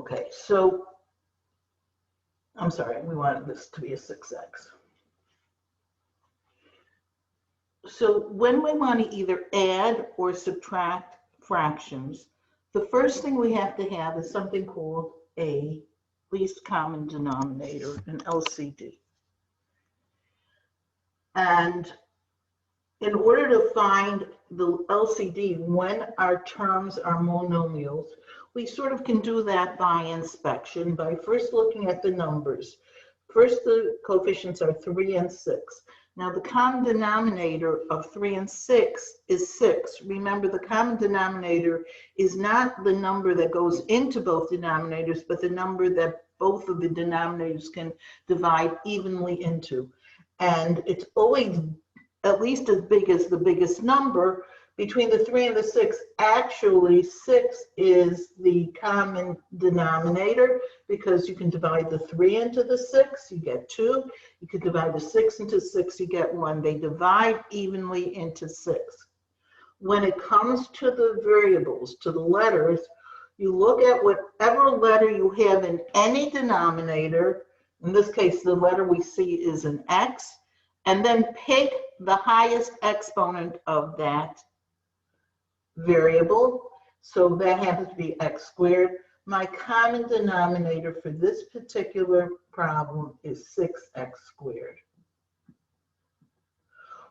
Okay, so I'm sorry, we wanted this to be a 6x. So when we want to either add or subtract fractions, the first thing we have to have is something called a least common denominator, an LCD. And in order to find the LCD when our terms are monomials, we sort of can do that by inspection, by first looking at the numbers. First, the coefficients are 3 and 6. Now, the common denominator of 3 and 6 is 6. Remember, the common denominator is not the number that goes into both denominators, but the number that both of the denominators can divide evenly into. And it's always at least as big as the biggest number. Between the 3 and the 6, actually 6 is the common denominator because you can divide the 3 into the 6, you get 2. You can divide the 6 into 6, you get 1. They divide evenly into 6. When it comes to the variables, to the letters, you look at whatever letter you have in any denominator. In this case, the letter we see is an X, and then pick the highest exponent of that variable. So that happens to be x squared. My common denominator for this particular problem is 6x squared.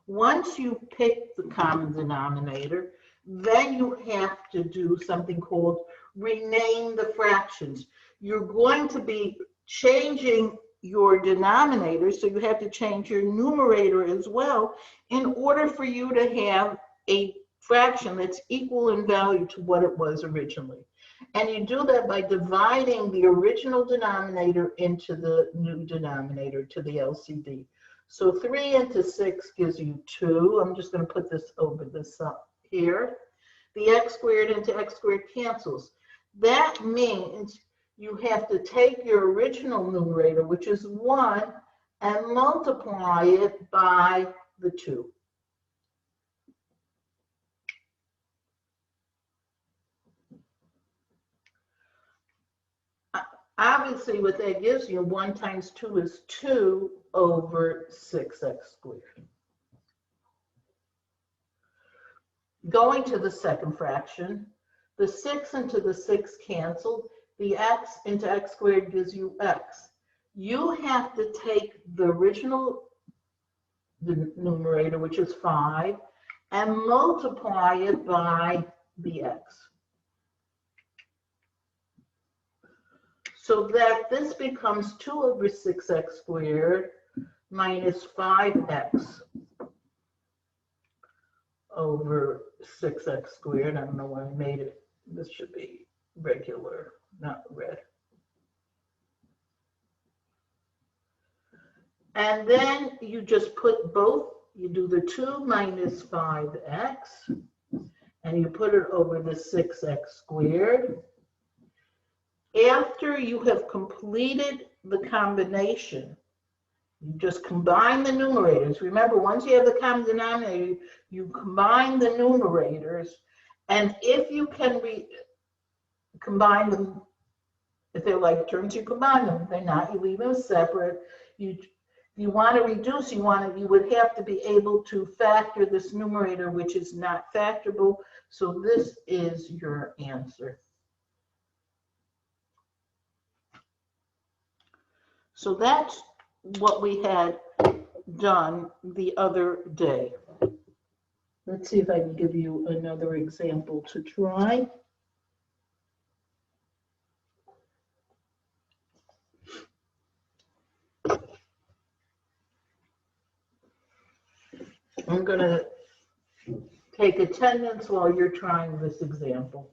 Once you pick the common denominator, then you have to do something called rename the fractions. You're going to be changing your denominator, so you have to change your numerator as well in order for you to have a fraction that's equal in value to what it was originally. And you do that by dividing the original denominator into the new denominator, to the LCD. So 3 into 6 gives you 2. I'm just going to put this over this up here. The x squared into x squared cancels. That means you have to take your original numerator, which is 1, and multiply it by the 2. Obviously, what that gives you, 1 times 2 is 2 over 6x squared. Going to the second fraction, the 6 into the 6 canceled. The x into x squared gives you x. You have to take the original numerator, which is 5, and multiply it by the x. So that this becomes 2 over 6x squared minus 5x over 6x squared. I don't know why I made it. This should be regular, not red. And then you just put both, you do the 2 minus 5x, and you put it over the 6x squared. After you have completed the combination, you just combine the numerators. Remember, once you have the common denominator, you combine the numerators, and if you can combine them, if they're like terms, you combine them. If they're not, you leave them separate. You want to reduce, you would have to be able to factor this numerator, which is not factorable. So this is your answer. So that's what we had done the other day. Let's see if I can give you another example to try. I'm going to take attendance while you're trying this example.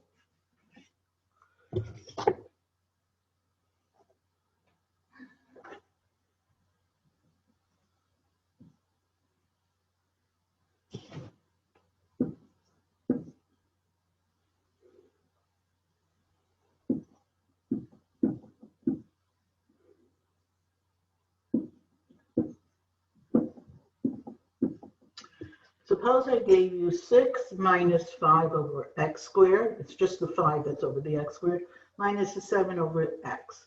Suppose I gave you 6 minus 5 over x squared. It's just the 5 that's over the x squared, minus the 7 over x.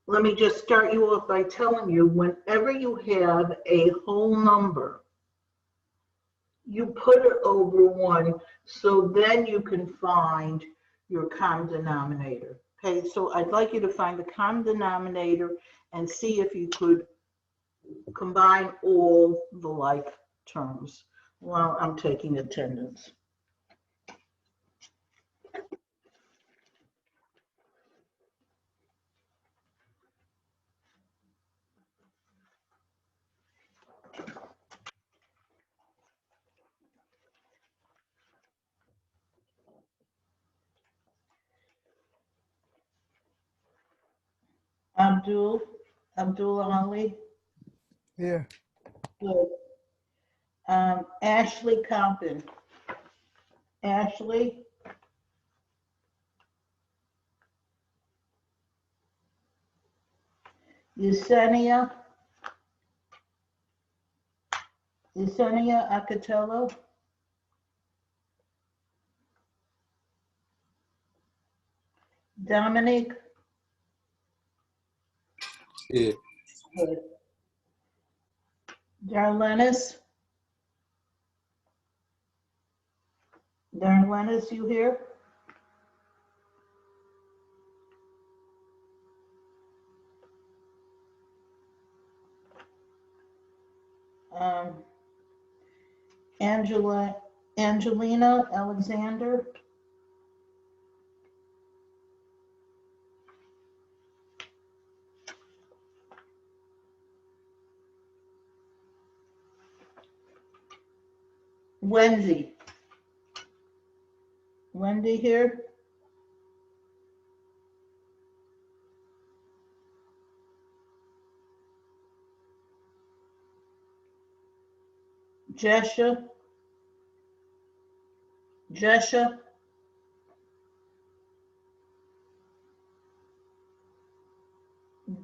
Let me just start you off by telling you, whenever you have a whole number, you put it over 1, so then you can find your common denominator. Okay, so I'd like you to find the common denominator and see if you could combine all the like terms while I'm taking attendance. Abdul Ali. Here. Good. Ashley Compton. Ashley. Yesenia Acatello. Dominic. Here. Good. Darlenis. Darlenis, you here? Angelina Alexander. Wendy here. Jesha.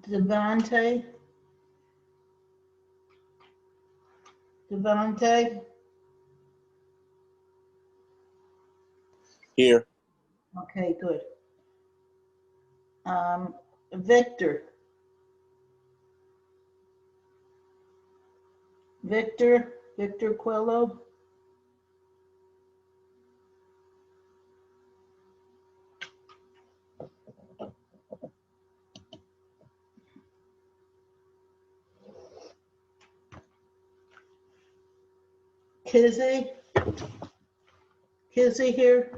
Devante. Here. Okay, good. Victor Quello. Kizzy here.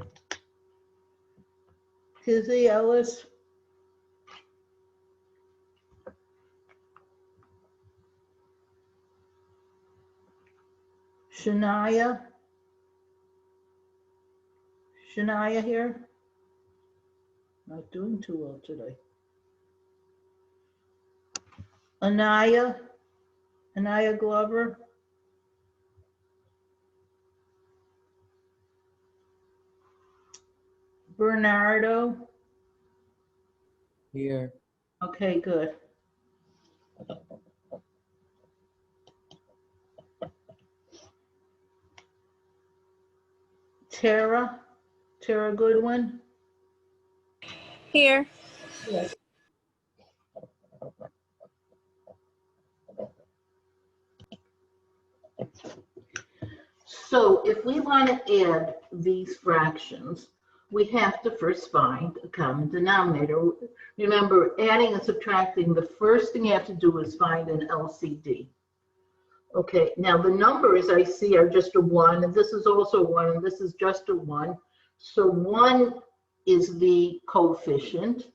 Kizzy Ellis. Shania here. Not doing too well today. Anaya Glover. Bernardo. Here. Okay, good. Tara Goodwin. Here. Yes. So if we want to add these fractions, we have to first find a common denominator. Remember, adding and subtracting, the first thing you have to do is find an LCD. Okay, now the numbers I see are just a 1, and this is also 1, and this is just a 1. So 1 is the coefficient,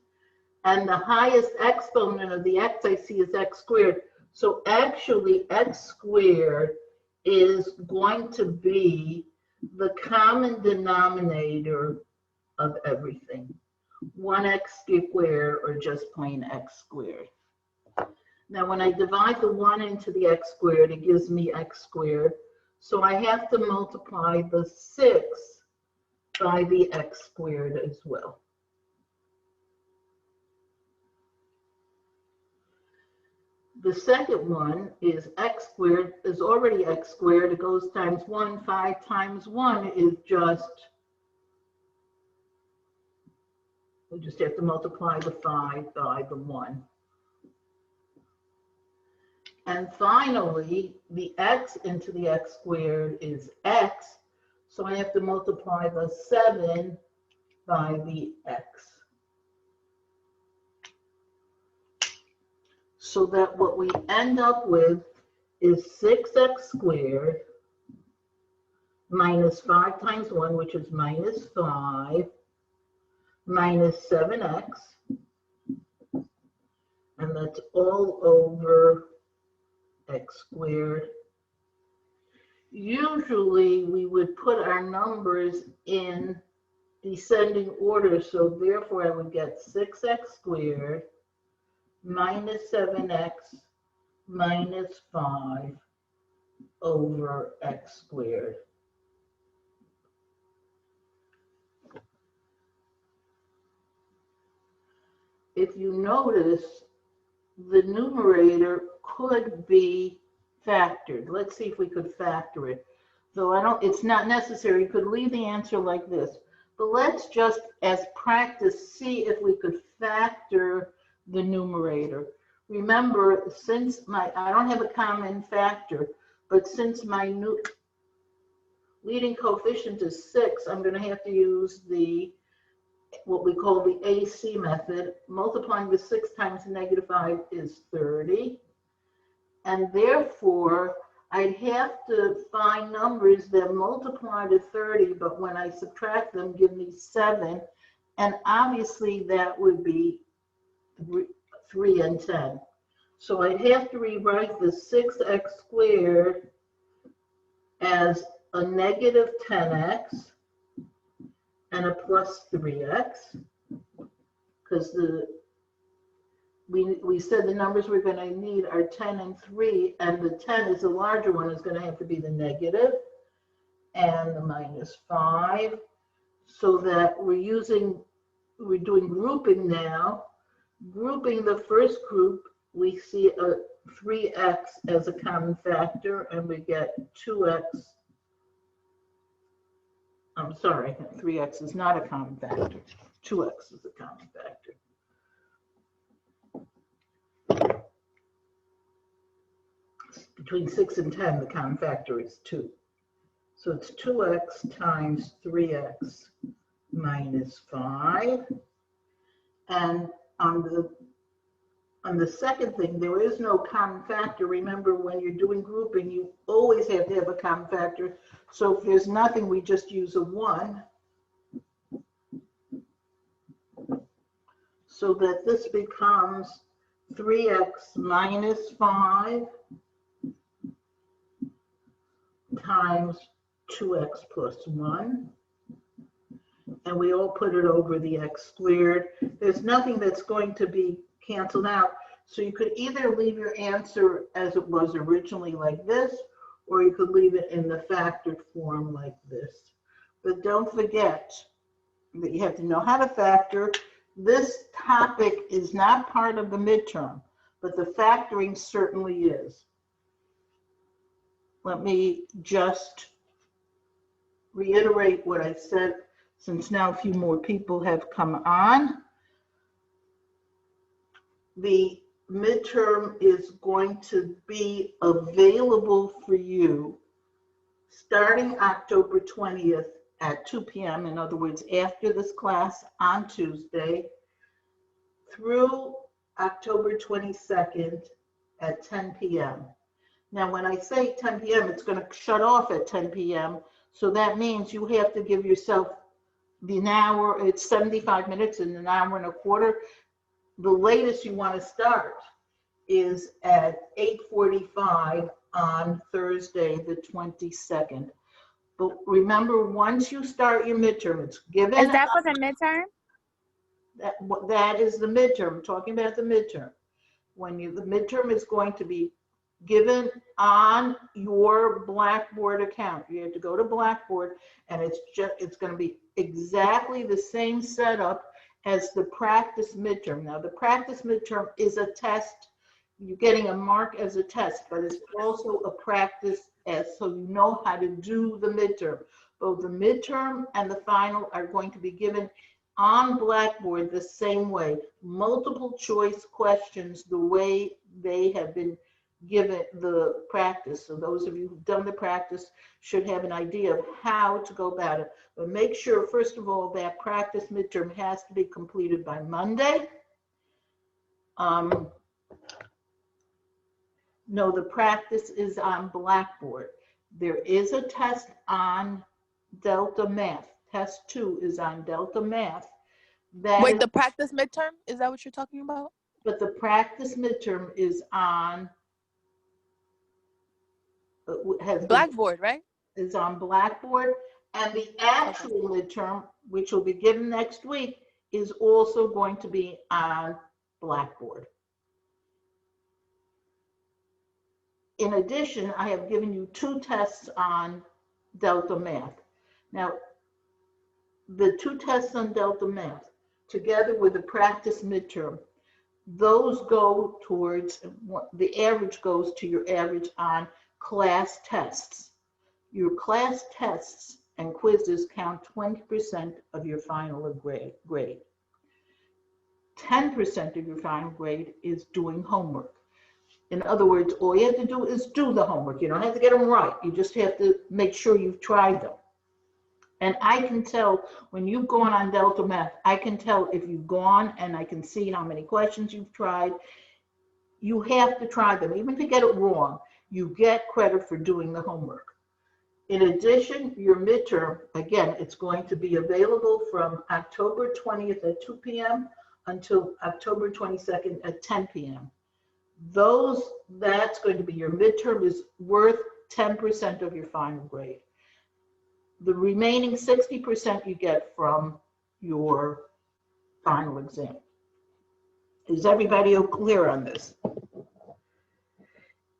and the highest exponent of the x I see is x squared. So actually, x squared is going to be the common denominator of everything. 1x squared or just plain x squared. Now, when I divide the 1 into the x squared, it gives me x squared. So I have to multiply the 6 by the x squared as well. The second one is x squared is already x squared. It goes times 1. 5 times 1 is just, we just have to multiply the 5 by the 1. And finally, the x into the x squared is x. So I have to multiply the 7 by the x. So that what we end up with is 6x squared minus 5 times 1, which is minus 5, minus 7x. And that's all over x squared. Usually we would put our numbers in descending order, so therefore I would get 6x squared minus 7x minus 5 over x squared. If you notice, the numerator could be factored. Let's see if we could factor it. Though it's not necessary. You could leave the answer like this. But let's just, as practice, see if we could factor the numerator. Remember, since I don't have a common factor, but since my leading coefficient is 6, I'm going to have to use what we call the AC method. Multiplying the 6 times negative 5 is 30. And therefore, I'd have to find numbers that multiply to 30, but when I subtract them, give me 7. And obviously, that would be 3 and 10. So I'd have to rewrite the 6x squared as a negative 10x and a plus 3x, because we said the numbers we're going to need are 10 and 3, and the 10 is the larger one, is going to have to be the negative, and the minus 5, so that we're doing grouping now. Grouping the first group, we see a 3x as a common factor, and we get 2x. I'm sorry, 3x is not a common factor. 2x is a common factor. Between 6 and 10, the common factor is 2. So it's 2x times 3x minus 5. And on the second thing, there is no common factor. Remember, when you're doing grouping, you always have to have a common factor. So if there's nothing, we just use a 1. So that this becomes 3x minus 5 times 2x plus 1. And we all put it over the x squared. There's nothing that's going to be canceled out. So you could either leave your answer as it was originally like this, or you could leave it in the factored form like this. But don't forget that you have to know how to factor. This topic is not part of the midterm, but the factoring certainly is. Let me just reiterate what I said, since now a few more people have come on. The midterm is going to be available for you starting October 20th at 2 p.m. In other words, after this class on Tuesday, through October 22nd at 10 p.m. Now, when I say 10 p.m., it's going to shut off at 10 p.m. So that means you have to give yourself an hour. It's 75 minutes and an hour and a quarter. The latest you want to start is at 8:45 on Thursday, the 22nd. But remember, once you start your midterm, it's given. Is that for the midterm? That is the midterm. I'm talking about the midterm. The midterm is going to be given on your Blackboard account. You have to go to Blackboard, and it's going to be exactly the same setup as the practice midterm. Now, the practice midterm is a test you're getting a mark as a test, but it's also a practice as so you know how to do the midterm. Both the midterm and the final are going to be given on Blackboard the same way. Multiple choice questions, the way they have been given the practice. So those of you who've done the practice should have an idea of how to go about it. But make sure, first of all, that practice midterm has to be completed by Monday. No, the practice is on Blackboard. There is a test on Delta Math. Test 2 is on Delta Math. Wait, the practice midterm? Is that what you're talking about? But the practice midterm is on Blackboard, right? Is on Blackboard, and the actual midterm, which will be given next week, is also going to be on Blackboard. In addition, I have given you 2 tests on Delta Math. Now, the 2 tests on Delta Math, together with the practice midterm, those go towards, the average goes to your average on class tests. Your class tests and quizzes count 20% of your final grade. 10% of your final grade is doing homework. In other words, all you have to do is do the homework. You don't have to get them right. You just have to make sure you've tried them. And I can tell when you've gone on Delta Math, I can tell if you've gone and I can see how many questions you've tried. You have to try them. Even if you get it wrong, you get credit for doing the homework. In addition, your midterm, again, it's going to be available from October 20th at 2 p.m. until October 22nd at 10 p.m. That's going to be your midterm is worth 10% of your final grade. The remaining 60% you get from your final exam. Is everybody clear on this?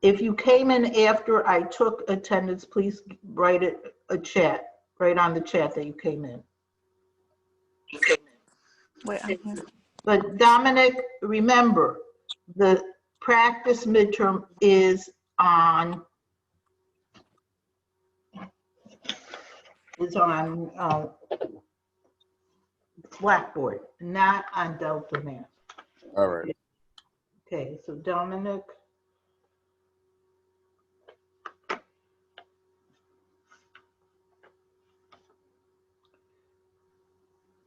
If you came in after I took attendance, please write it right on the chat that you came in. Wait, I'm here. But Dominic, remember, the practice midterm is on Blackboard, not on Delta Math. All right. Okay, so Dominic.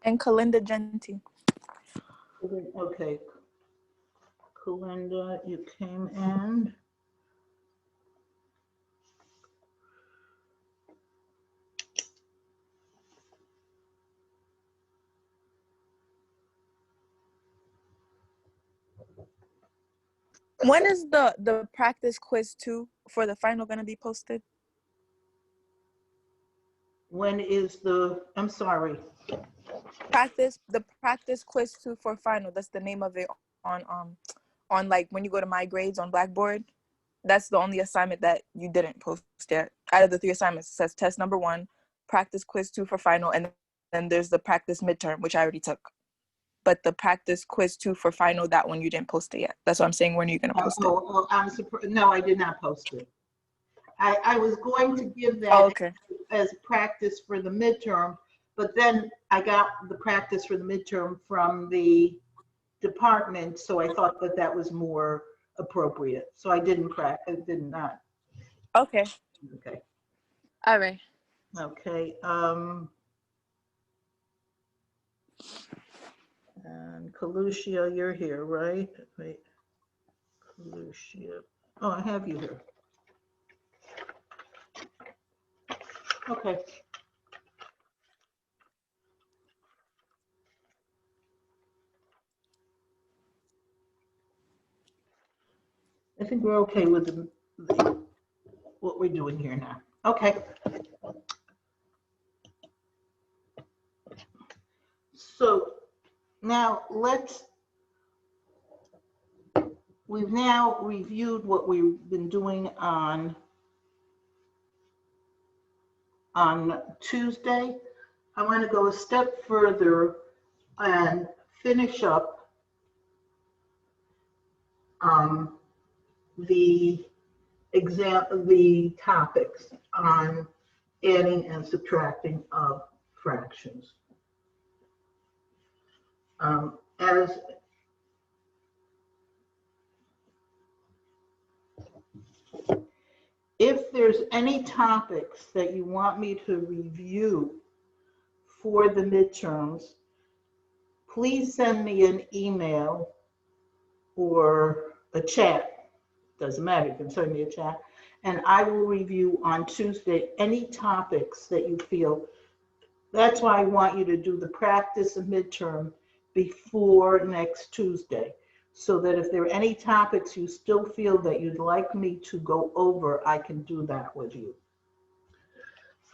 And Kalinda Genti. Okay. Kalinda, you came in. When is the practice quiz 2 for the final going to be posted? When is I'm sorry. The practice quiz 2 for final. That's the name of it on like when you go to my grades on Blackboard. That's the only assignment that you didn't post yet. Out of the 3 assignments, it says test number 1, practice quiz 2 for final, and then there's the practice midterm, which I already took. But the practice quiz 2 for final, that one you didn't post it yet. That's what I'm saying. When are you going to post it? Oh, I'm surprised. No, I did not post it. I was going to give that as practice for the midterm, but then I got the practice for the midterm from the department, so I thought that was more appropriate. So I did not. Okay. Okay. All right. Okay. And Kalucia, you're here, right? Wait. Kalucia. Oh, I have you here. Okay. I think we're okay with what we're doing here now. Okay. So now we've now reviewed what we've been doing on Tuesday. I want to go a step further and finish up the the topics on adding and subtracting of fractions. As if there's any topics that you want me to review for the midterms, please send me an email or a chat. Doesn't matter, you can send me a chat, and I will review on Tuesday any topics that you feel. That's why I want you to do the practice of midterm before next Tuesday, so that if there are any topics you still feel that you'd like me to go over, I can do that with you.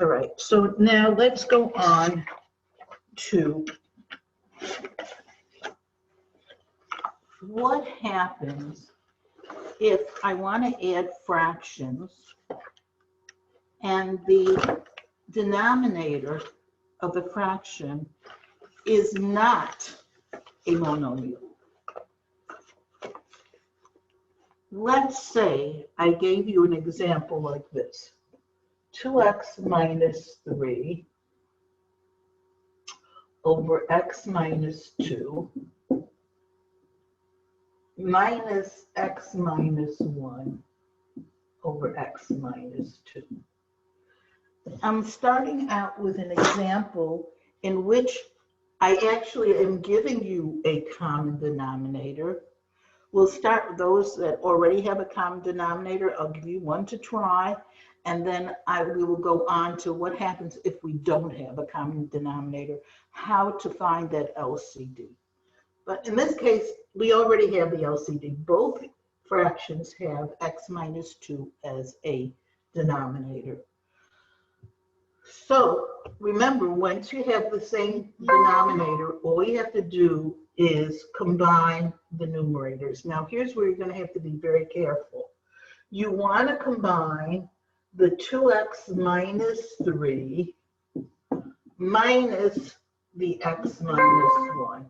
All right, so now let's go on to what happens if I want to add fractions and the denominator of the fraction is not a monomial. Let's say I gave you an example like this. 2x minus 3 over x minus 2 minus x minus 1 over x minus 2. I'm starting out with an example in which I actually am giving you a common denominator. We'll start with those that already have a common denominator. I'll give you one to try, and then we will go on to what happens if we don't have a common denominator, how to find that LCD. But in this case, we already have the LCD. Both fractions have x minus 2 as a denominator. So remember, once you have the same denominator, all you have to do is combine the numerators. Now here's where you're going to have to be very careful. You want to combine the 2x minus 3 minus the x minus 1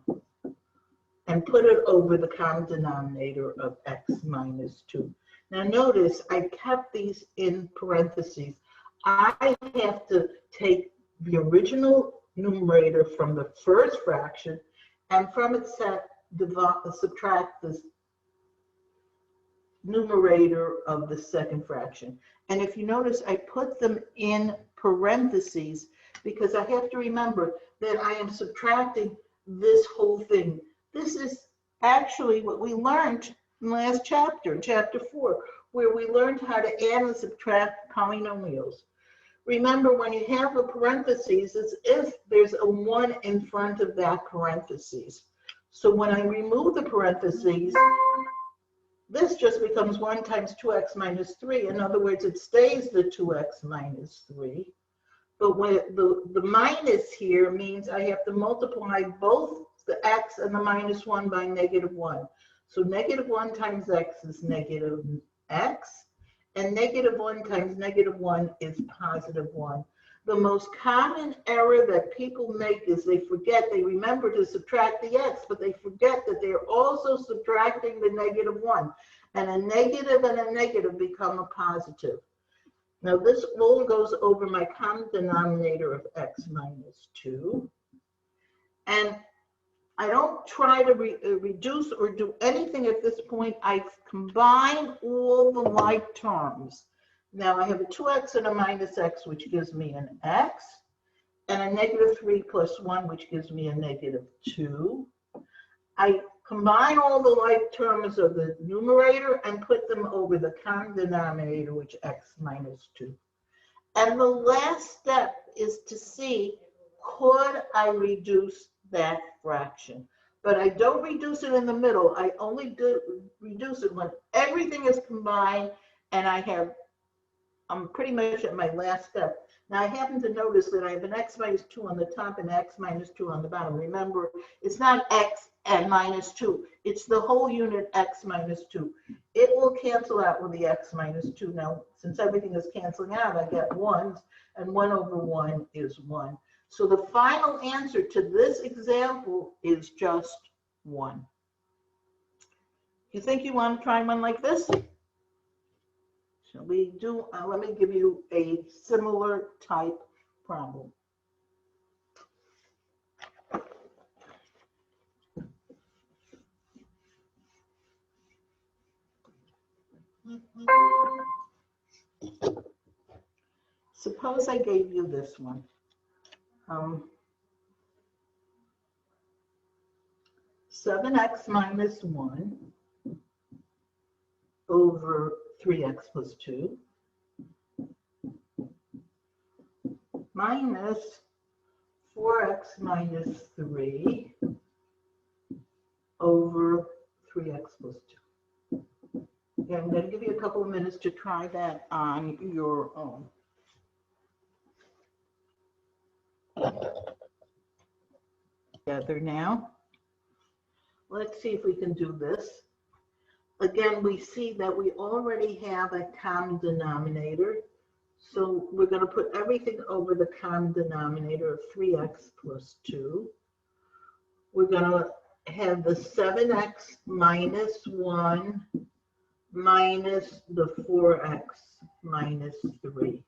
and put it over the common denominator of x minus 2. Now notice I kept these in parentheses. I have to take the original numerator from the first fraction and from it subtract the numerator of the second fraction. And if you notice, I put them in parentheses because I have to remember that I am subtracting this whole thing. This is actually what we learned in the last chapter, in chapter 4, where we learned how to add and subtract polynomials. Remember, when you have a parentheses, it's if there's a 1 in front of that parentheses. So when I remove the parentheses, this just becomes 1 times 2x minus 3. In other words, it stays the 2x minus 3. But when the minus here means I have to multiply both the x and the minus 1 by negative 1. So negative 1 times x is negative x. And negative 1 times negative 1 is positive 1. The most common error that people make is they remember to subtract the x, but they forget that they're also subtracting the negative 1. And a negative become a positive. Now this all goes over my common denominator of x minus 2. And I don't try to reduce or do anything at this point. I combine all the like terms. Now I have a 2x and a minus x, which gives me an x, and a negative 3 plus 1, which gives me a negative 2. I combine all the like terms of the numerator and put them over the common denominator, which is x minus 2. And the last step is to see, could I reduce that fraction? But I don't reduce it in the middle. I only reduce it when everything is combined and I'm pretty much at my last step. Now I happen to notice that I have an x minus 2 on the top and x minus 2 on the bottom. Remember, it's not x and minus 2. It's the whole unit x minus 2. It will cancel out with the x minus 2. Now, since everything is canceling out, I get 1s, and 1 over 1 is 1. So the final answer to this example is just 1. You think you want to try one like this? Shall we do, let me give you a similar type problem. Suppose I gave you this one. 7x minus 1 over 3x plus 2 minus 4x minus 3 over 3x plus 2. Okay, I'm going to give you a couple of minutes to try that on your own. Together now. Let's see if we can do this. Again, we see that we already have a common denominator. So we're going to put everything over the common denominator of 3x plus 2. We're going to have the 7x minus 1 minus the 4x minus 3.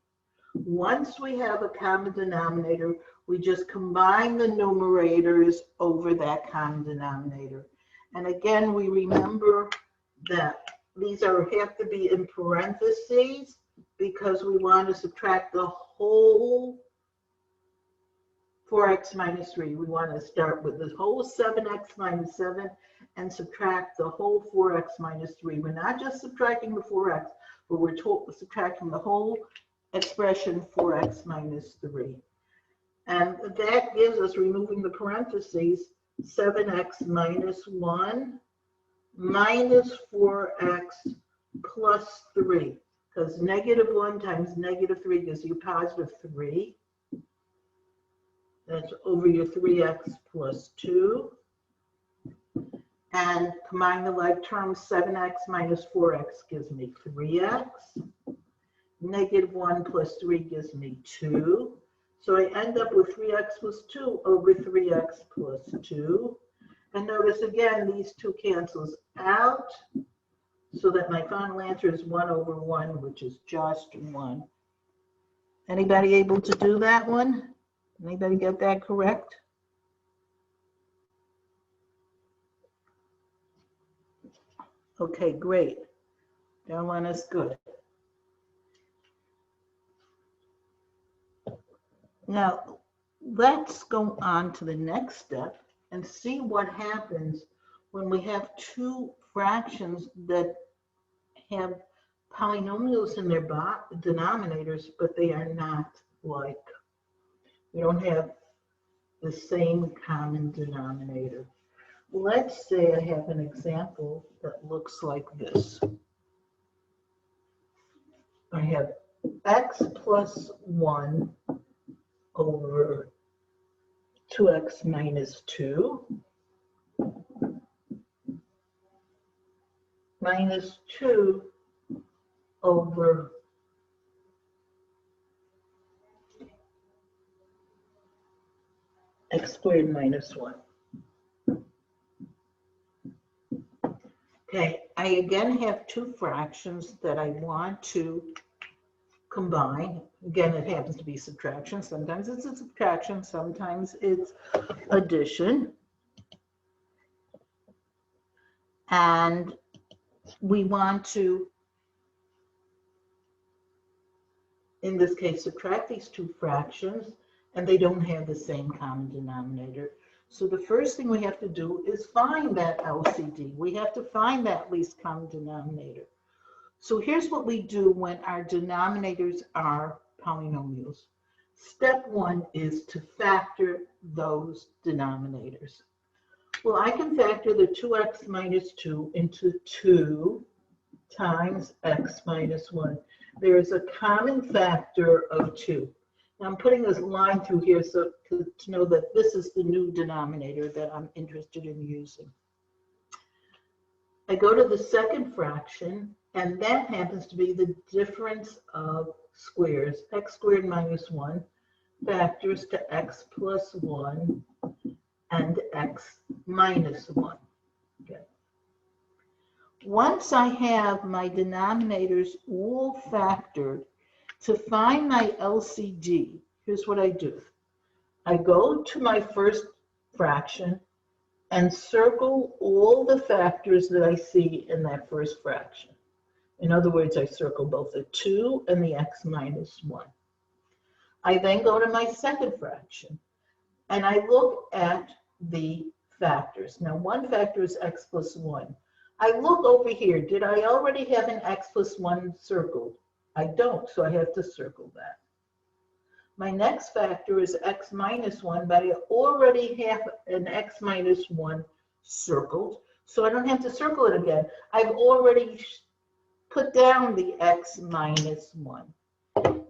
Once we have a common denominator, we just combine the numerators over that common denominator. And again, we remember that these have to be in parentheses because we want to subtract the whole 4x minus 3. We want to start with the whole 7x minus 7 and subtract the whole 4x minus 3. We're not just subtracting the 4x, but we're subtracting the whole expression 4x minus 3. And that gives us, removing the parentheses, 7x minus 1 minus 4x plus 3. Because negative 1 times negative 3 gives you positive 3. That's over your 3x plus 2. And combine the like terms, 7x minus 4x gives me 3x. Negative 1 plus 3 gives me 2. So I end up with 3x plus 2 over 3x plus 2. And notice again, these two cancels out, so that my final answer is 1 over 1, which is just 1. Anybody able to do that one? Anybody get that correct? Okay, great. That one is good. Now, let's go on to the next step and see what happens when we have two fractions that have polynomials in their denominators, but they are not like. We don't have the same common denominator. Let's say I have an example that looks like this. I have x plus 1 over 2x minus 2 minus 2 over x squared minus 1. Okay, I again have two fractions that I want to combine. Again, it happens to be subtraction. Sometimes it's a subtraction, sometimes it's addition. And we want to, in this case, subtract these two fractions, and they don't have the same common denominator. So the first thing we have to do is find that LCD. We have to find that least common denominator. So here's what we do when our denominators are polynomials. Step one is to factor those denominators. Well, I can factor the 2x minus 2 into 2 times x minus 1. There is a common factor of 2. Now I'm putting this line through here so to know that this is the new denominator that I'm interested in using. I go to the second fraction, and that happens to be the difference of squares. X squared minus 1 factors to x plus 1 and x minus 1. Okay. Once I have my denominators all factored, to find my LCD, here's what I do. I go to my first fraction and circle all the factors that I see in that first fraction. In other words, I circle both the 2 and the x minus 1. I then go to my second fraction and I look at the factors. Now, one factor is x plus 1. I look over here. Did I already have an x plus 1 circled? I don't, so I have to circle that. My next factor is x minus 1, but I already have an x minus 1 circled, so I don't have to circle it again. I've already put down the x minus 1.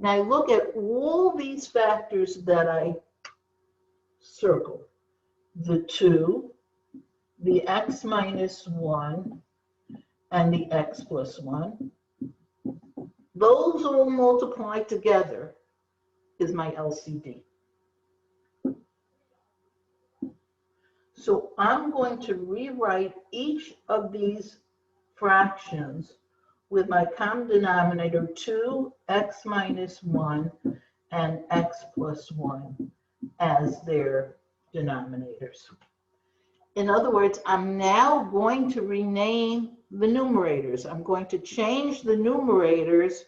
Now I look at all these factors that I circled. The 2, the x minus 1, and the x plus 1. Those all multiplied together is my LCD. So I'm going to rewrite each of these fractions with my common denominator 2, x minus 1, and x plus 1 as their denominators. In other words, I'm now going to rename the numerators. I'm going to change the numerators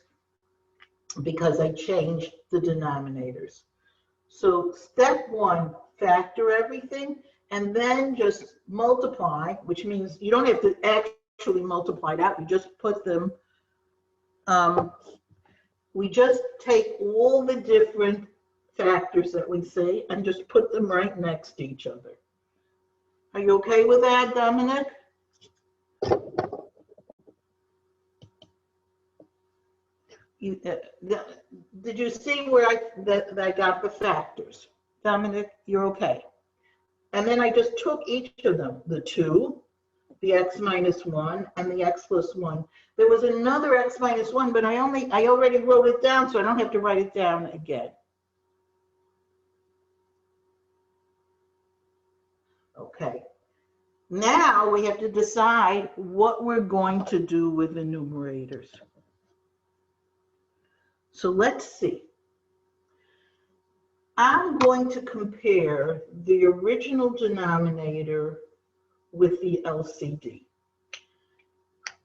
because I changed the denominators. So step 1, factor everything, and then just multiply, which means you don't have to actually multiply it out. You just put them, we just take all the different factors that we see and just put them right next to each other. Are you okay with that, Dominic? Did you see where I got the factors? Dominic, you're okay. And then I just took each of them, the 2, the x minus 1, and the x plus 1. There was another x minus 1, but I already wrote it down, so I don't have to write it down again. Okay. Now we have to decide what we're going to do with the numerators. So let's see. I'm going to compare the original denominator with the LCD.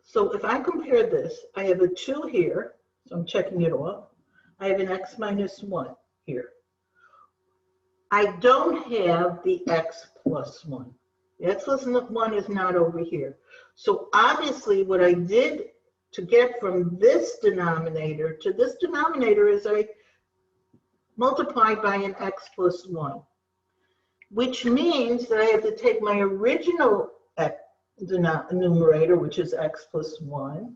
So if I compare this, I have a 2 here, so I'm checking it off. I have an x minus 1 here. I don't have the x plus 1. The x plus 1 is not over here. So obviously what I did to get from this denominator to this denominator is I multiplied by an x plus 1, which means that I have to take my original numerator, which is x plus 1,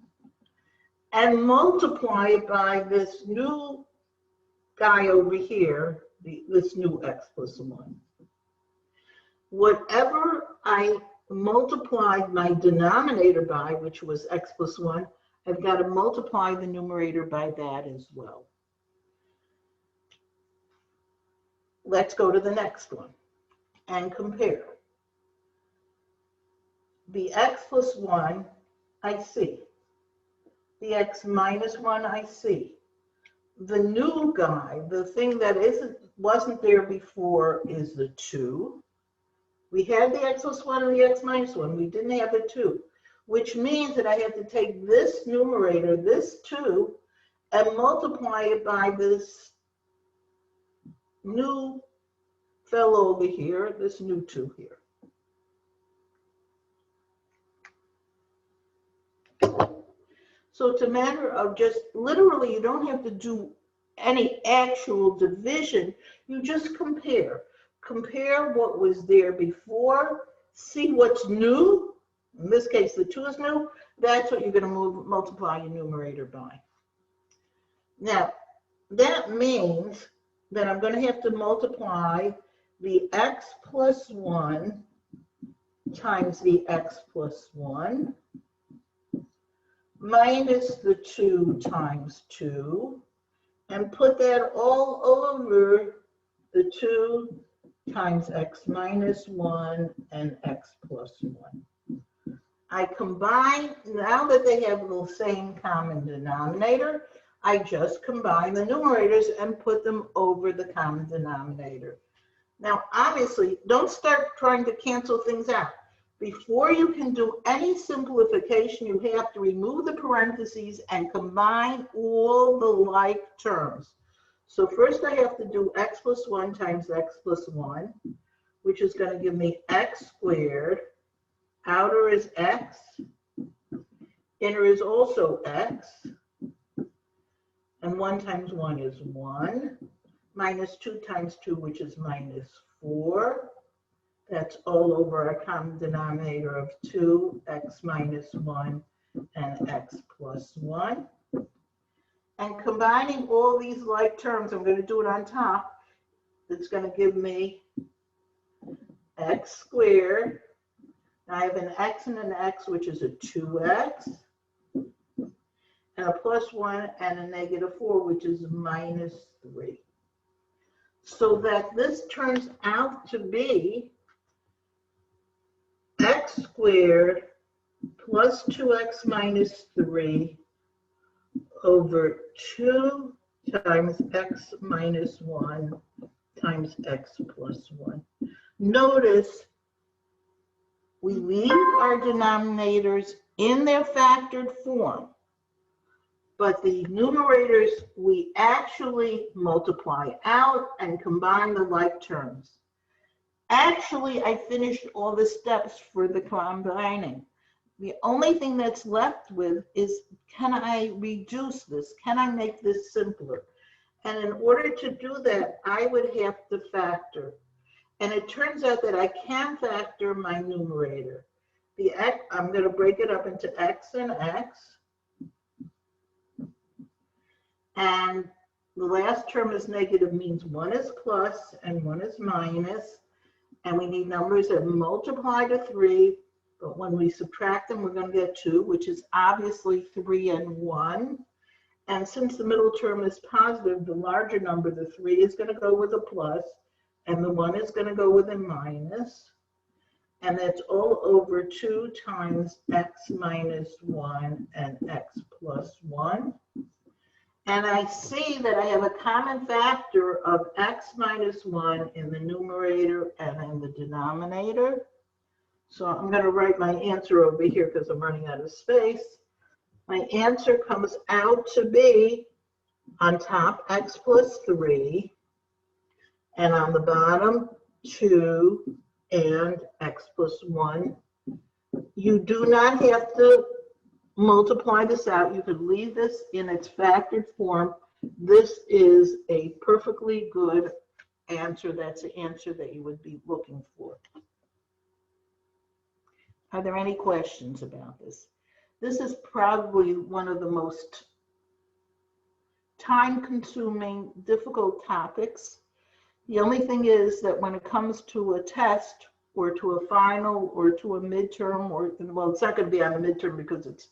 and multiply it by this new guy over here, this new x plus 1. Whatever I multiplied my denominator by, which was x plus 1, I've got to multiply the numerator by that as well. Let's go to the next one and compare. The x plus 1, I see. The x minus 1, I see. The new guy, the thing that wasn't there before, is the 2. We had the x plus 1 and the x minus 1. We didn't have the 2, which means that I have to take this numerator, this 2, and multiply it by this new fellow over here, this new 2 here. So it's a matter of just literally, you don't have to do any actual division. You just compare. Compare what was there before, see what's new. In this case, the 2 is new. That's what you're going to multiply your numerator by. Now, that means that I'm going to have to multiply the x plus 1 times the x plus 1 minus the 2 times 2, and put that all over the 2 times x minus 1 and x plus 1. I combine, now that they have the same common denominator, I just combine the numerators and put them over the common denominator. Now, obviously, don't start trying to cancel things out. Before you can do any simplification, you have to remove the parentheses and combine all the like terms. So first I have to do x plus 1 times x plus 1, which is going to give me x squared. Outer is x. Inner is also x. And 1 times 1 is 1. Minus 2 times 2, which is minus 4. That's all over our common denominator of 2, x minus 1, and x plus 1. And combining all these like terms, I'm going to do it on top. It's going to give me x squared. Now I have an x and an x, which is a 2x. And a plus 1 and a negative 4, which is minus 3. So that this turns out to be x squared plus 2x minus 3 over 2 times x minus 1 times x plus 1. Notice we leave our denominators in their factored form, but the numerators we actually multiply out and combine the like terms. Actually, I finished all the steps for the combining. The only thing that's left with is, can I reduce this? Can I make this simpler? And in order to do that, I would have to factor. And it turns out that I can factor my numerator. The x, I'm going to break it up into x and x. And the last term is negative, means one is plus and one is minus. And we need numbers that multiply to 3. But when we subtract them, we're going to get 2, which is obviously 3 and 1. And since the middle term is positive, the larger number, the 3, is going to go with a plus, and the 1 is going to go with a minus. And that's all over 2 times x minus 1 and x plus 1. And I see that I have a common factor of x minus 1 in the numerator and in the denominator. So I'm going to write my answer over here because I'm running out of space. My answer comes out to be on top x plus 3, and on the bottom 2 and x plus 1. You do not have to multiply this out. You could leave this in its factored form. This is a perfectly good answer. That's the answer that you would be looking for. Are there any questions about this? This is probably one of the most time-consuming, difficult topics. The only thing is that when it comes to a test or to a final or to a midterm, or, well, it's not going to be on the midterm because it's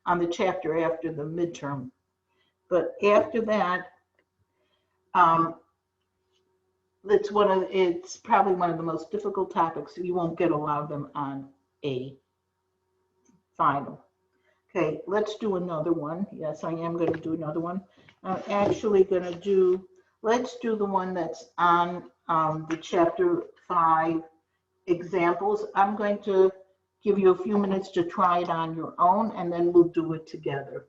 on the chapter after the midterm. But after that, it's probably one of the most difficult topics. You won't get a lot of them on a final. Okay, let's do another one. Yes, I am going to do another one. I'm actually going to do, let's do the one that's on the chapter 5 examples. I'm going to give you a few minutes to try it on your own, and then we'll do it together.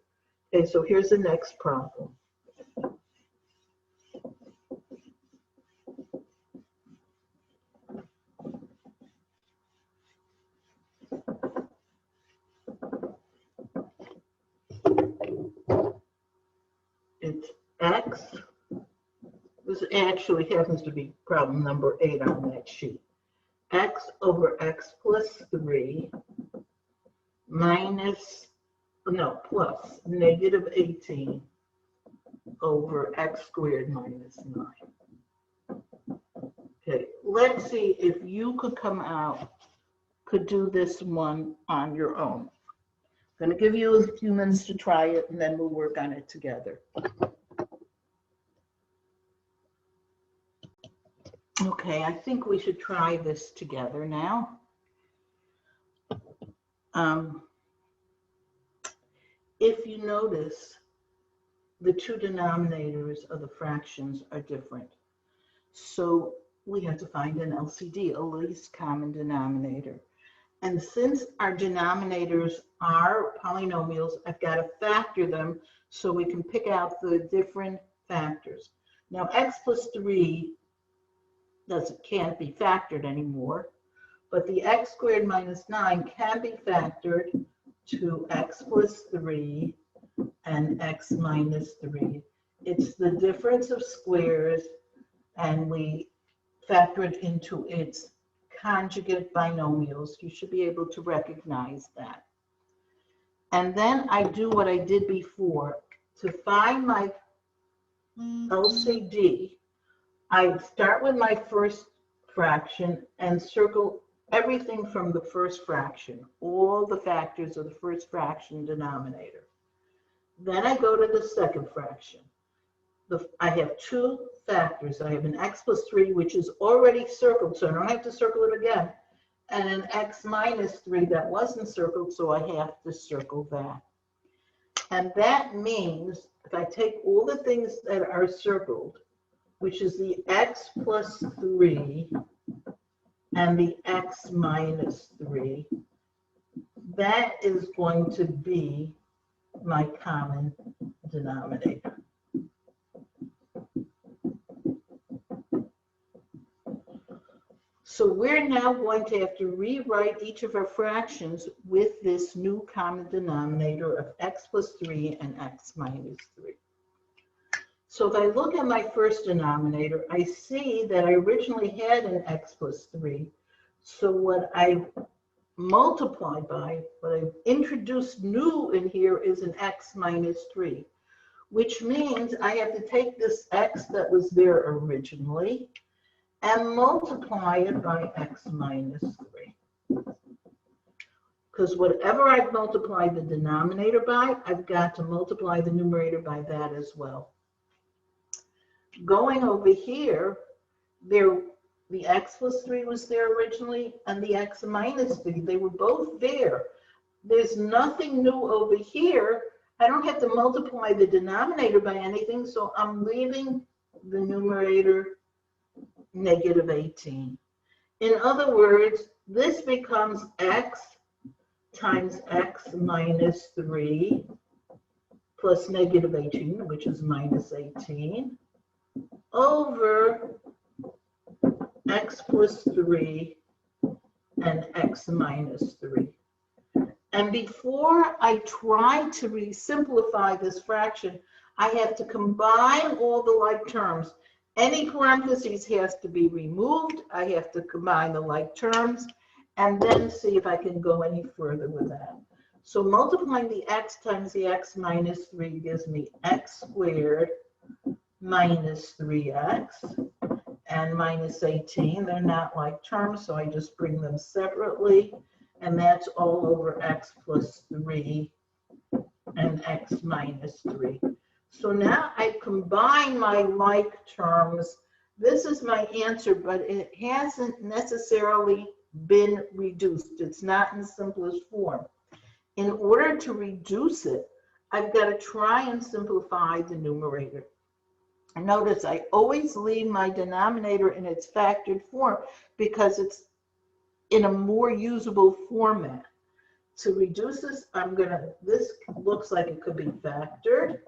Okay, so here's the next problem. It's x. This actually happens to be problem number 8 on that sheet. X over x plus 3 plus negative 18 over x squared minus 9. Okay, let's see if you could do this one on your own. I'm going to give you a few minutes to try it, and then we'll work on it together. Okay, I think we should try this together now. If you notice, the two denominators of the fractions are different. So we have to find an LCD, a least common denominator. And since our denominators are polynomials, I've got to factor them so we can pick out the different factors. Now, x plus 3 can't be factored anymore, but the x squared minus 9 can be factored to x plus 3 and x minus 3. It's the difference of squares, and we factor it into its conjugate binomials. You should be able to recognize that. And then I do what I did before. To find my LCD, I start with my first fraction and circle everything from the first fraction, all the factors of the first fraction denominator. Then I go to the second fraction. I have two factors. I have an x plus 3, which is already circled, so I don't have to circle it again, and an x minus 3 that wasn't circled, so I have to circle that. And that means if I take all the things that are circled, which is the x plus 3 and the x minus 3, that is going to be my common denominator. So we're now going to have to rewrite each of our fractions with this new common denominator of x plus 3 and x minus 3. So if I look at my first denominator, I see that I originally had an x plus 3. So what I multiply by, what I've introduced new in here is an x minus 3, which means I have to take this x that was there originally and multiply it by x minus 3. Because whatever I've multiplied the denominator by, I've got to multiply the numerator by that as well. Going over here, the x plus 3 was there originally, and the x minus 3, they were both there. There's nothing new over here. I don't have to multiply the denominator by anything, so I'm leaving the numerator negative 18. In other words, this becomes x times x minus 3 plus negative 18, which is minus 18, over x plus 3 and x minus 3. And before I try to simplify this fraction, I have to combine all the like terms. Any parentheses has to be removed. I have to combine the like terms and then see if I can go any further with that. So multiplying the x times the x minus 3 gives me x squared minus 3x and minus 18. They're not like terms, so I just bring them separately. And that's all over x plus 3 and x minus 3. So now I combine my like terms. This is my answer, but it hasn't necessarily been reduced. It's not in simplest form. In order to reduce it, I've got to try and simplify the numerator. Notice I always leave my denominator in its factored form because it's in a more usable format. To reduce this, this looks like it could be factored.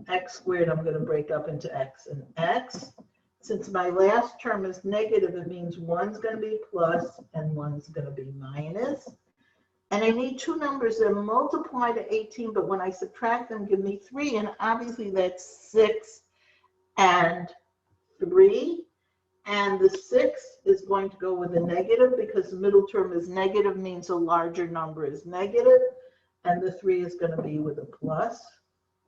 X squared, I'm going to break up into x and x. Since my last term is negative, it means one's going to be plus and one's going to be minus. And I need two numbers that multiply to 18, but when I subtract them, give me 3. And obviously that's 6 and 3. And the 6 is going to go with a negative because the middle term is negative, means a larger number is negative. And the 3 is going to be with a plus.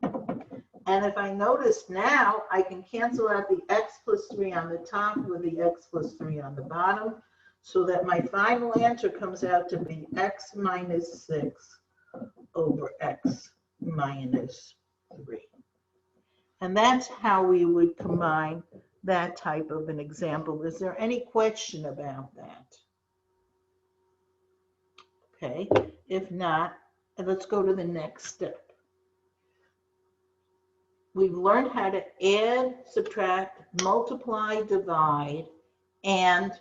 And if I notice now, I can cancel out the x plus 3 on the top with the x plus 3 on the bottom, so that my final answer comes out to be x minus 6 over x minus 3. And that's how we would combine that type of an example. Is there any question about that? Okay, if not, let's go to the next step. We've learned how to add, subtract, multiply, divide, and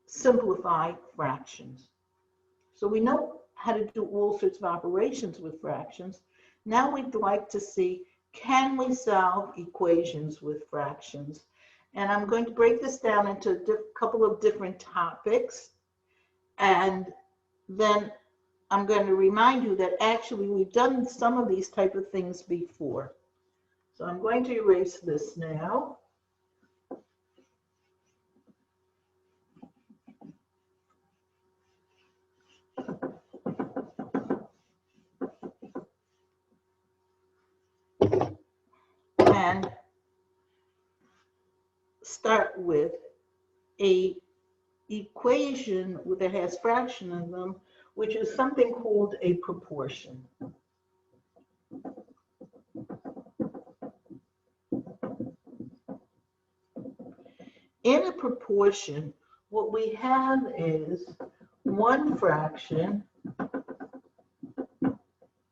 simplify fractions. So we know how to do all sorts of operations with fractions. Now we'd like to see, can we solve equations with fractions? And I'm going to break this down into a couple of different topics. And then I'm going to remind you that actually we've done some of these type of things before. So I'm going to erase this now. And start with a equation that has fraction in them, which is something called a proportion. In a proportion, what we have is one fraction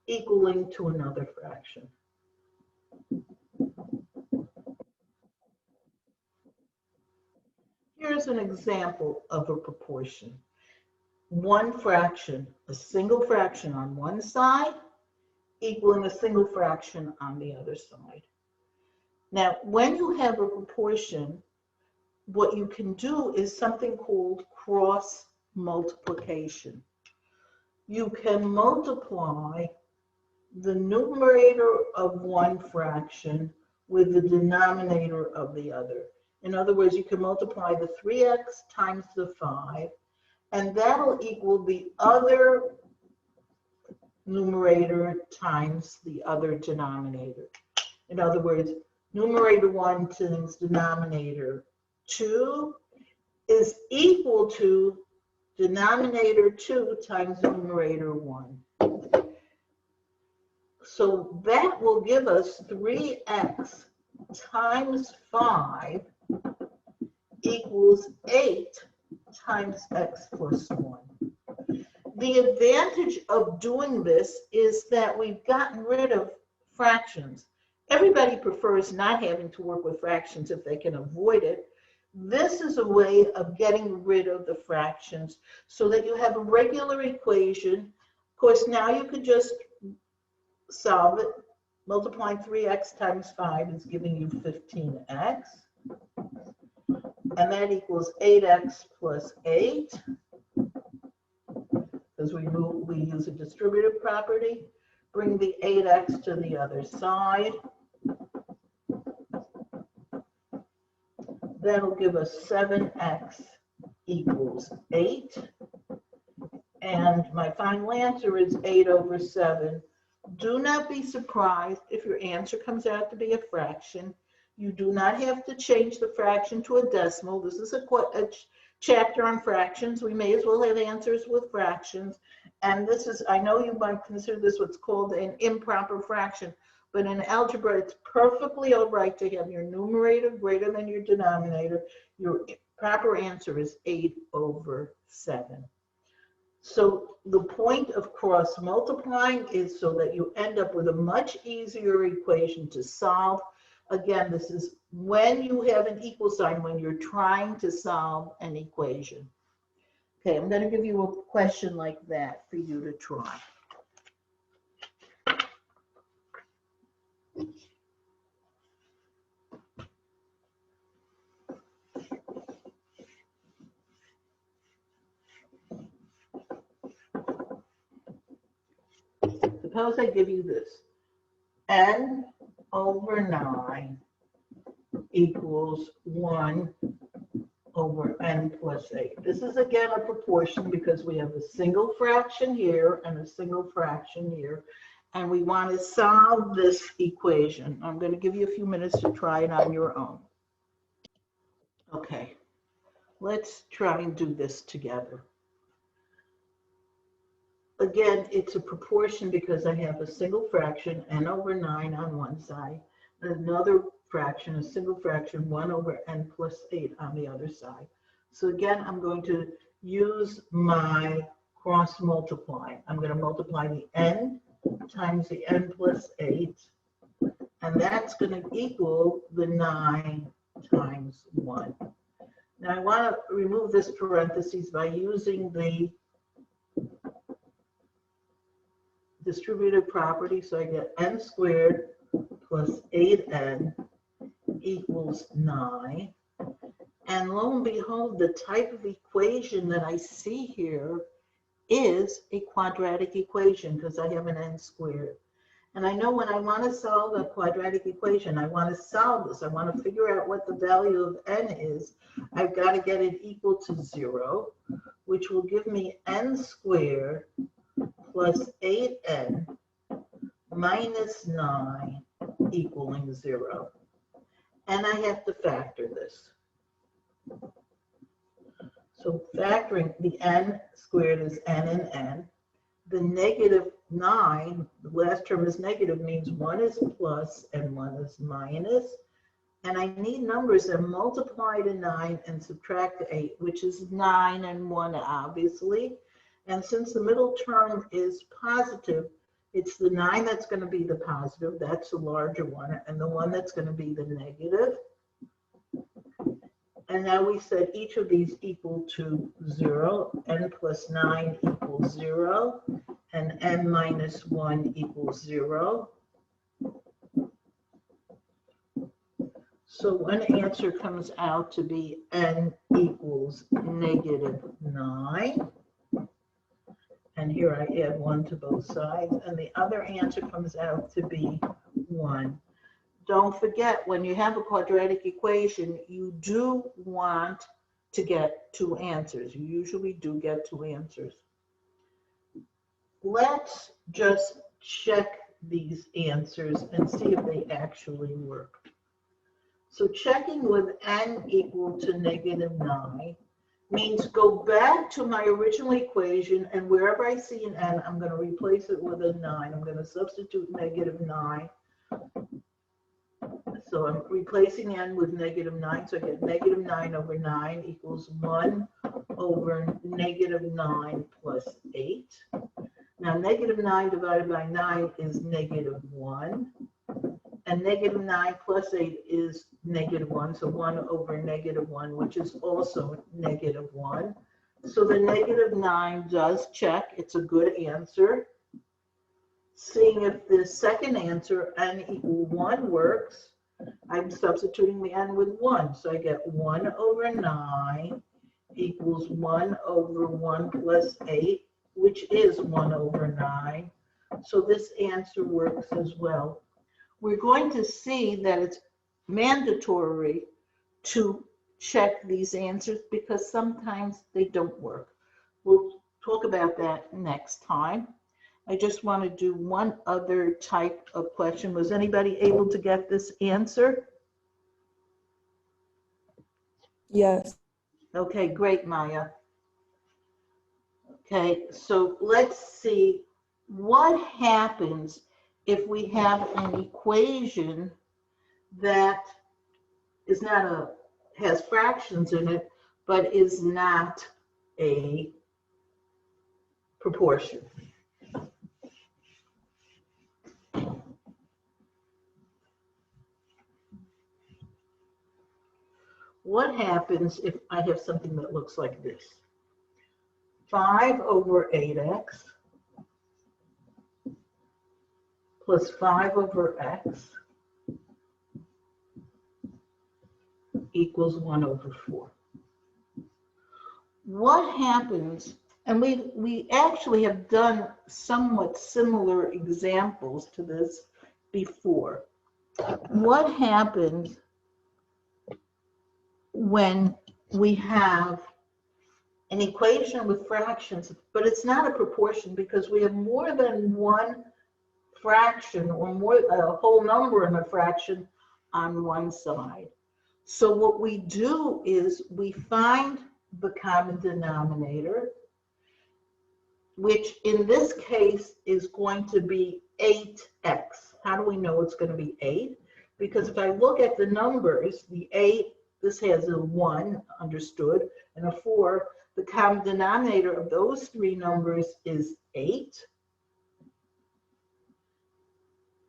equaling to another fraction. Here's an example of a proportion. One fraction, a single fraction on one side, equaling a single fraction on the other side. Now, when you have a proportion, what you can do is something called cross multiplication. You can multiply the numerator of one fraction with the denominator of the other. In other words, you can multiply the 3x times the 5, and that'll equal the other numerator times the other denominator. In other words, numerator 1 times denominator 2 is equal to denominator 2 times numerator 1. So that will give us 3x times 5 equals 8 times x plus 1. The advantage of doing this is that we've gotten rid of fractions. Everybody prefers not having to work with fractions if they can avoid it. This is a way of getting rid of the fractions so that you have a regular equation. Of course, now you could just solve it. Multiplying 3x times 5 is giving you 15x. And that equals 8x plus 8. Because we use a distributive property. Bring the 8x to the other side. That'll give us 7x equals 8. And my final answer is 8 over 7. Do not be surprised if your answer comes out to be a fraction. You do not have to change the fraction to a decimal. This is a chapter on fractions. We may as well have answers with fractions. And this is, I know you might consider this what's called an improper fraction, but in algebra, it's perfectly all right to have your numerator greater than your denominator. Your proper answer is 8 over 7. So the point of cross multiplying is so that you end up with a much easier equation to solve. Again, this is when you have an equal sign, when you're trying to solve an equation. Okay, I'm going to give you a question like that for you to try. Suppose I give you this. N over 9 equals 1 over n plus 8. This is again a proportion because we have a single fraction here and a single fraction here. And we want to solve this equation. I'm going to give you a few minutes to try it on your own. Okay, let's try and do this together. Again, it's a proportion because I have a single fraction, n over 9 on one side, and another fraction, a single fraction, 1 over n plus 8 on the other side. So again, I'm going to use my cross multiply. I'm going to multiply the n times the n plus 8, and that's going to equal the 9 times 1. Now I want to remove this parentheses by using the distributive property, so I get n squared plus 8n equals 9. And lo and behold, the type of equation that I see here is a quadratic equation because I have an n squared. And I know when I want to solve a quadratic equation, I want to solve this. I want to figure out what the value of n is. I've got to get it equal to 0, which will give me n squared plus 8n minus 9 equaling 0. And I have to factor this. So factoring the n squared is n and n. The negative 9, the last term is negative, means 1 is plus and 1 is minus. And I need numbers that multiply to 9 and subtract to 8, which is 9 and 1, obviously. And since the middle term is positive, it's the 9 that's going to be the positive, that's the larger one, and the 1 that's going to be the negative. And now we set each of these equal to 0, n plus 9 equals 0, and n minus 1 equals 0. So one answer comes out to be n equals negative 9. And here I add 1 to both sides. And the other answer comes out to be 1. Don't forget, when you have a quadratic equation, you do want to get 2 answers. You usually do get 2 answers. Let's just check these answers and see if they actually work. So checking with n equal to negative 9 means go back to my original equation, and wherever I see an n, I'm going to replace it with a 9. I'm going to substitute negative 9. So I'm replacing n with negative 9, so I get negative 9 over 9 equals 1 over negative 9 plus 8. Now negative 9 divided by 9 is negative 1. And negative 9 plus 8 is negative 1, so 1 over negative 1, which is also negative 1. So the negative 9 does check. It's a good answer. Seeing if the second answer, n equal 1, works, I'm substituting the n with 1. So I get 1 over 9 equals 1 over 1 plus 8, which is 1 over 9. So this answer works as well. We're going to see that it's mandatory to check these answers because sometimes they don't work. We'll talk about that next time. I just want to do one other type of question. Was anybody able to get this answer? Yes. Okay, great, Maya. Okay, so let's see what happens if we have an equation that is not has fractions in it, but is not a proportion. What happens if I have something that looks like this? 5 over 8x plus 5 over x equals 1 over 4. What happens, and we actually have done somewhat similar examples to this before. What happens when we have an equation with fractions, but it's not a proportion because we have more than one fraction or more a whole number in a fraction on one side. So what we do is we find the common denominator, which in this case is going to be 8x. How do we know it's going to be 8? Because if I look at the numbers, the 8, this has a 1, understood, and a 4, The common denominator of those three numbers is 8,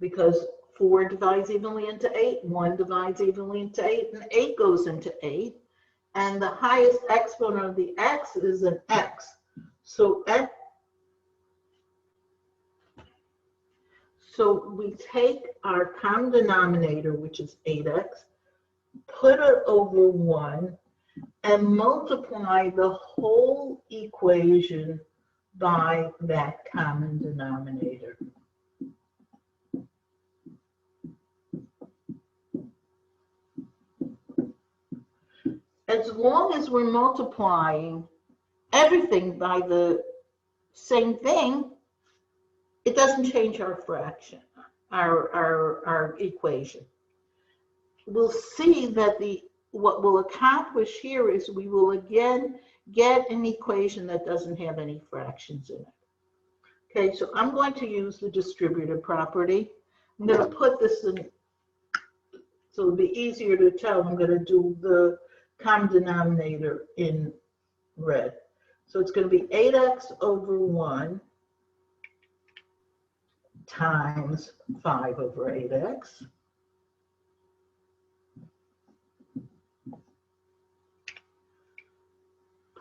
because 4 divides evenly into 8, 1 divides evenly into 8, and 8 goes into 8. And the highest exponent of the x is an x. So we take our common denominator, which is 8x, put it over 1, and multiply the whole equation by that common denominator. As long as we're multiplying everything by the same thing, it doesn't change our fraction, our equation. We'll see that what we'll accomplish here is we will again get an equation that doesn't have any fractions in it. Okay, so I'm going to use the distributive property. I'm going to put this in, so it'll be easier to tell. I'm going to do the common denominator in red. So it's going to be 8x over 1 times 5 over 8x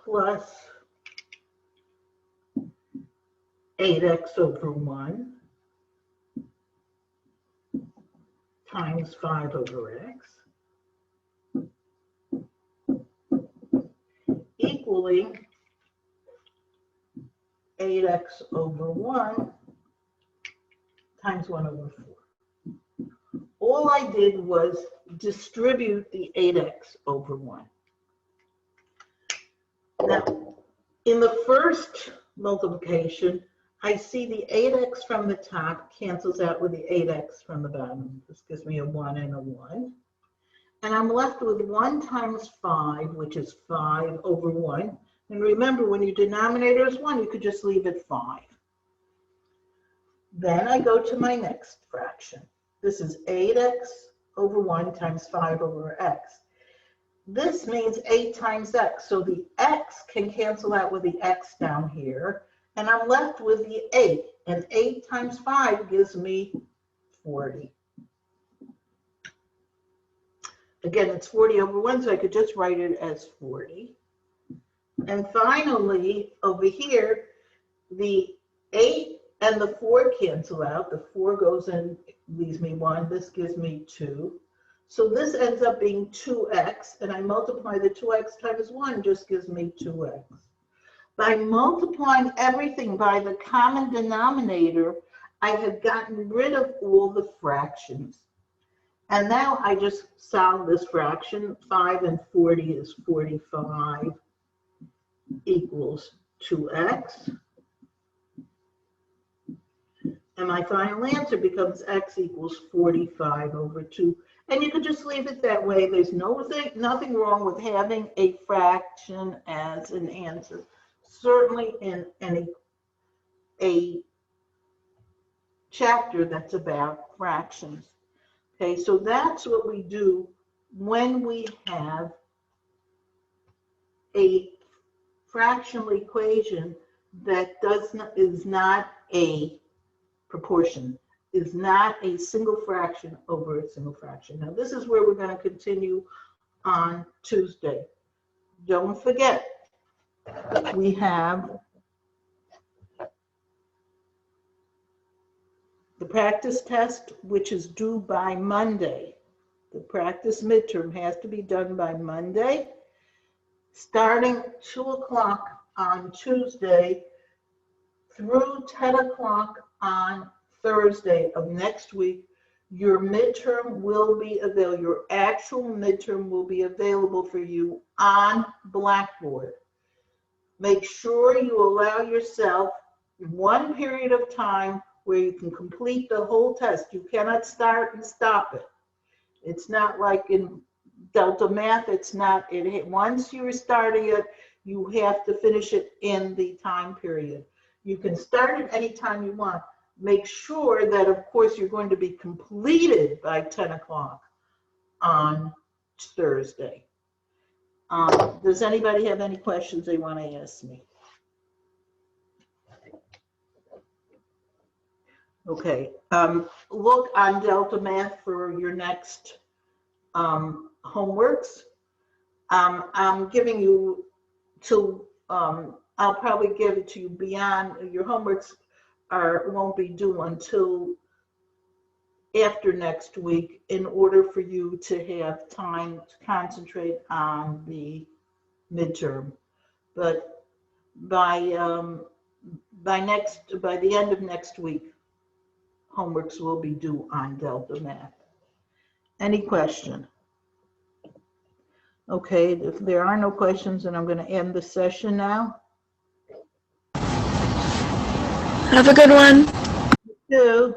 plus 8x over 1 times 5 over x equaling 8x over 1 times 1 over 4. All I did was distribute the 8x over 1. Now, in the first multiplication, I see the 8x from the top cancels out with the 8x from the bottom. This gives me a 1 and a 1. And I'm left with 1 times 5, which is 5 over 1. And remember, when your denominator is 1, you could just leave it 5. Then I go to my next fraction. This is 8x over 1 times 5 over x. This means 8 times x, so the x can cancel out with the x down here, and I'm left with the 8, and 8 times 5 gives me 40. Again, it's 40 over 1, so I could just write it as 40. And finally, over here, the 8 and the 4 cancel out. The 4 goes in, leaves me 1. This gives me 2. So this ends up being 2x, and I multiply the 2x times 1, just gives me 2x. By multiplying everything by the common denominator, I have gotten rid of all the fractions. And now I just solve this fraction. 5 and 40 is 45 equals 2x. And my final answer becomes x equals 45 over 2. And you could just leave it that way. There's nothing wrong with having a fraction as an answer. Certainly in a chapter that's about fractions. Okay, so that's what we do when we have a fractional equation that is not a proportion, is not a single fraction over a single fraction. Now this is where we're going to continue on Tuesday. Don't forget, we have the practice test, which is due by Monday. The practice midterm has to be done by Monday, starting 2 o'clock on Tuesday through 10 o'clock on Thursday of next week. Your midterm will be available, your actual midterm will be available for you on Blackboard. Make sure you allow yourself one period of time where you can complete the whole test. You cannot start and stop it. It's not like in Delta Math, it's not, once you're starting it, you have to finish it in the time period. You can start it anytime you want. Make sure that, of course, you're going to be completed by 10 o'clock on Thursday. Does anybody have any questions they want to ask me? Okay, look on Delta Math for your next homeworks. I'm giving you I'll probably give it to you beyond, your homeworks won't be due until after next week in order for you to have time to concentrate on the midterm. But by the end of next week, homeworks will be due on Delta Math. Any question? Okay, if there are no questions, then I'm going to end the session now. Have a good one. You too.